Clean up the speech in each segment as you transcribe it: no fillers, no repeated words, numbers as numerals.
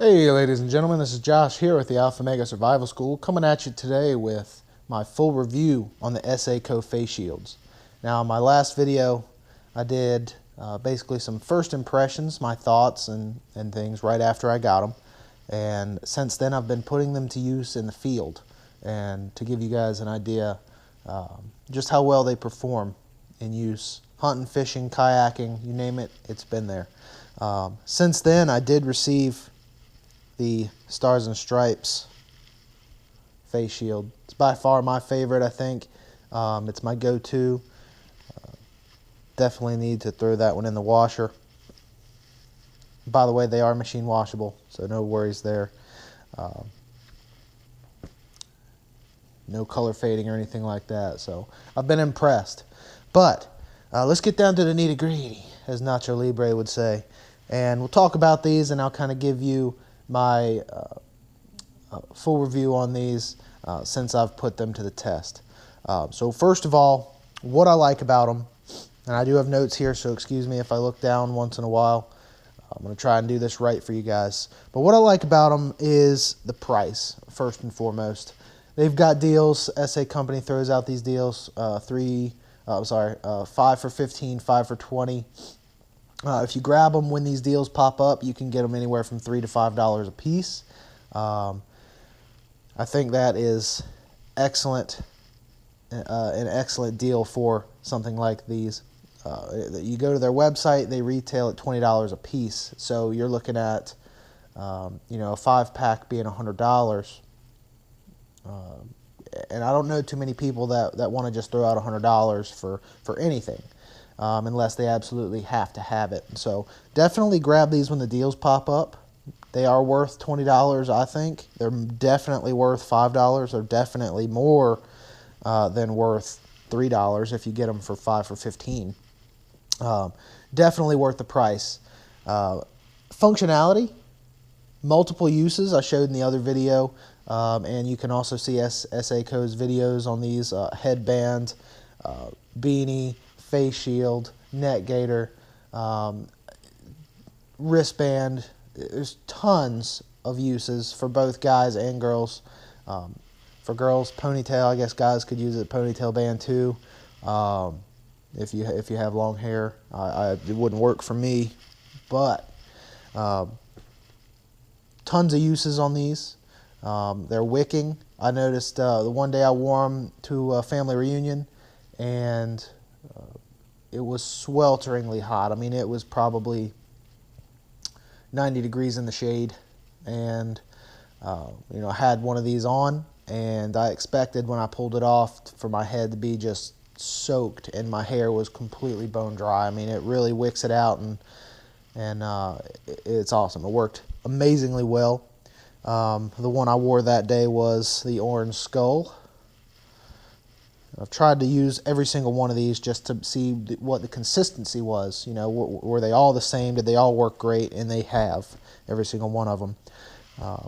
Hey ladies and gentlemen, this is Josh here with the Alpha Mega Survival School, coming at you today with my full review on the SACO face shields. Now in my last video I did basically some first impressions, my thoughts and things right after I got them, and since then I've been putting them to use in the field and to give you guys an idea just how well they perform in use. Hunting, fishing, kayaking, you name it, it's been there. Since then I did receive the Stars and Stripes face shield. It's by far my favorite, I think. It's my go-to. Definitely need to throw that one in the washer. By the way, they are machine washable, so no worries there. No color fading or anything like that, so I've been impressed. But let's get down to the nitty-gritty, as Nacho Libre would say. And we'll talk about these, and I'll kind of give you my full review on these since I've put them to the test. So first of all, what I like about them, and I do have notes here, so excuse me if I look down once in a while. I'm going to try and do this right for you guys. But what I like about them is the price, first and foremost. They've got deals. SA Company throws out these deals, 5 for 15, 5 for 20. If you grab them when these deals pop up, you can get them anywhere from $3 to $5 a piece. I think that is excellent, an excellent deal for something like these. You go to their website, they retail at $20 a piece. So you're looking at, a 5-pack being $100. And I don't know too many people that want to just throw out $100 for anything. Unless they absolutely have to have it. So definitely grab these when the deals pop up. They are worth $20, I think. They're definitely worth $5. They're definitely more than worth $3 if you get them for 5 for 15. Definitely worth the price. Functionality, multiple uses I showed in the other video, and you can also see SACO's videos on these: headband, beanie, face shield, neck gaiter, wristband. There's tons of uses for both guys and girls. For girls, ponytail. I guess guys could use a ponytail band too. If you have long hair, it wouldn't work for me, but tons of uses on these. They're wicking. I noticed the one day I wore them to a family reunion, and it was swelteringly hot. I mean, it was probably 90 degrees in the shade, and I had one of these on, and I expected when I pulled it off for my head to be just soaked, and my hair was completely bone dry. I mean, it really wicks it out, and it's awesome. It worked amazingly well. The one I wore that day was the orange skull. I've tried to use every single one of these just to see what the consistency was. Were they all the same? Did they all work great? And they have, every single one of them.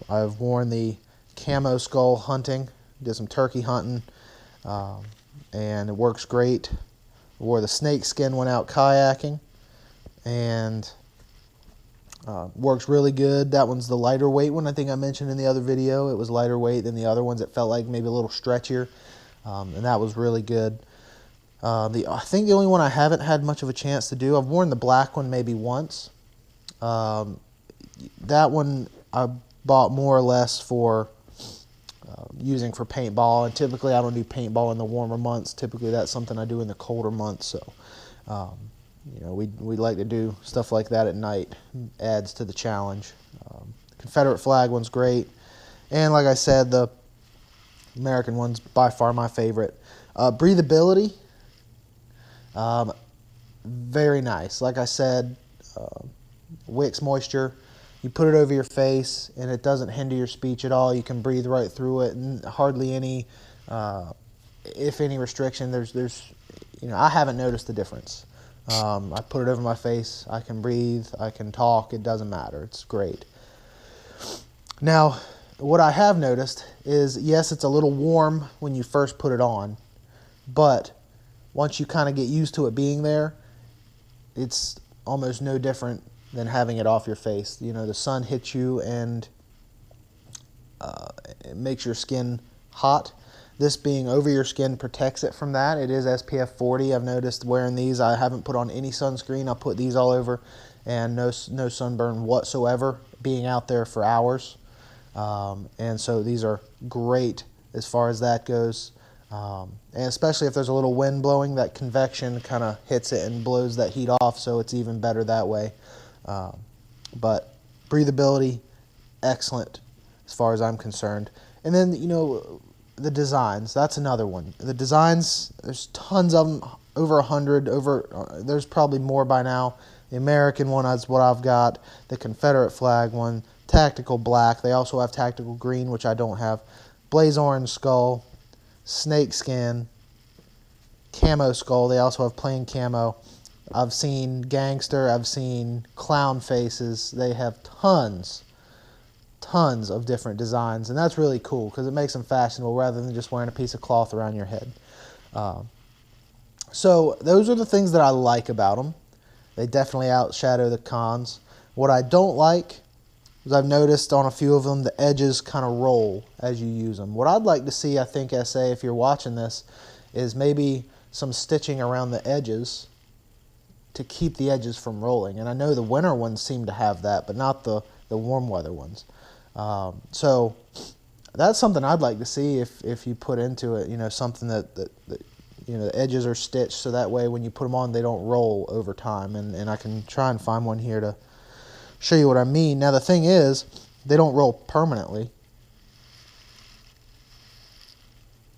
I've worn the camo skull hunting, did some turkey hunting, and it works great. I wore the snake skin one out kayaking, and works really good. That one's the lighter weight one. I think I mentioned in the other video. It was lighter weight than the other ones. It felt like maybe a little stretchier. And that was really good. I think the only one I haven't had much of a chance to do, I've worn the black one maybe once. That one I bought more or less for using for paintball, and typically I don't do paintball in the warmer months. Typically that's something I do in the colder months. So we like to do stuff like that at night. Adds to the challenge. The Confederate flag one's great, and like I said, the American one's by far my favorite. Breathability, very nice. Like I said, wicks moisture. You put it over your face, and it doesn't hinder your speech at all. You can breathe right through it, and hardly any, if any, restriction. I haven't noticed the difference. I put it over my face. I can breathe. I can talk. It doesn't matter. It's great. Now, what I have noticed is, yes, it's a little warm when you first put it on, but once you kind of get used to it being there, it's almost no different than having it off your face. You know, the sun hits you and it makes your skin hot. This being over your skin protects it from that. It is SPF 40. I've noticed wearing these, I haven't put on any sunscreen. I'll put these all over, and no sunburn whatsoever, being out there for hours. And so these are great as far as that goes. And especially if there's a little wind blowing, that convection kind of hits it and blows that heat off, so it's even better that way. But breathability, excellent as far as I'm concerned. And then, you know, the designs, that's another one. The designs, there's tons of them, over 100, there's probably more by now. The American one is what I've got, the Confederate flag one, tactical black. They also have tactical green, which I don't have. Blaze orange skull, snake skin, camo skull. They also have plain camo. I've seen gangster, I've seen clown faces. They have tons of different designs, and that's really cool because it makes them fashionable rather than just wearing a piece of cloth around your head. So those are the things that I like about them. They definitely outshadow the cons. What I don't like is I've noticed on a few of them the edges kind of roll as you use them. What I'd like to see, I think, SA, if you're watching this, is maybe some stitching around the edges to keep the edges from rolling. And I know the winter ones seem to have that, but not the warm weather ones. So that's something I'd like to see if you put into it, you know, something that you know, the edges are stitched so that way when you put them on, they don't roll over time. And I can try and find one here to show you what I mean. Now the thing is, they don't roll permanently.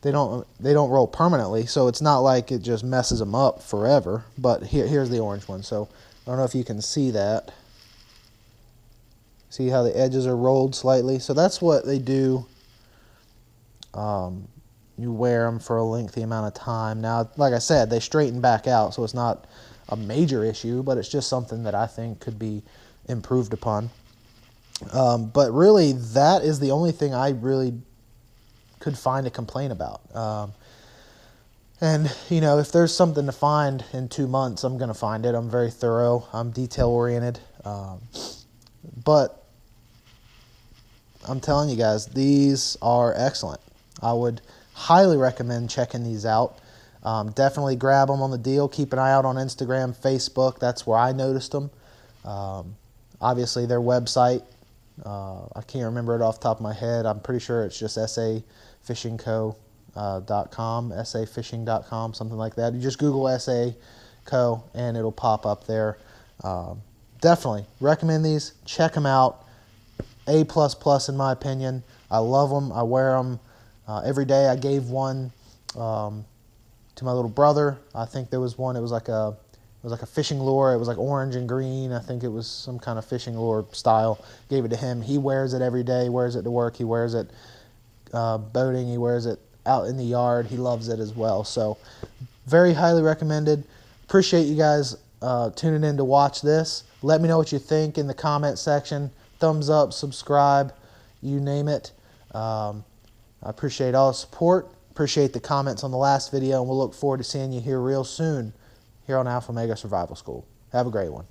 They don't roll permanently, so it's not like it just messes them up forever. But here's the orange one. So I don't know if you can see that. See how the edges are rolled slightly? So that's what they do. You wear them for a lengthy amount of time. Now, like I said, they straighten back out, so it's not a major issue, but it's just something that I think could be improved upon. But really, that is the only thing I really could find to complain about. And, you know, if there's something to find in 2 months, I'm going to find it. I'm very thorough. I'm detail-oriented. But I'm telling you guys, these are excellent. I would highly recommend checking these out. Definitely grab them on the deal. Keep an eye out on Instagram, Facebook. That's where I noticed them. Obviously, their website, I can't remember it off the top of my head. I'm pretty sure it's just safishingco.com, safishing.com, something like that. You just Google SACO and it'll pop up there. Definitely recommend these. Check them out. A++ in my opinion. I love them. I wear them every day. I gave one to my little brother. I think there was one. It was like a fishing lure. It was like orange and green. I think it was some kind of fishing lure style. Gave it to him. He wears it every day. He wears it to work. He wears it boating. He wears it out in the yard. He loves it as well. So very highly recommended. Appreciate you guys tuning in to watch this. Let me know what you think in the comment section. Thumbs up, subscribe, you name it. I appreciate all the support. Appreciate the comments on the last video, and we'll look forward to seeing you here real soon here on Alpha Omega Survival School. Have a great one.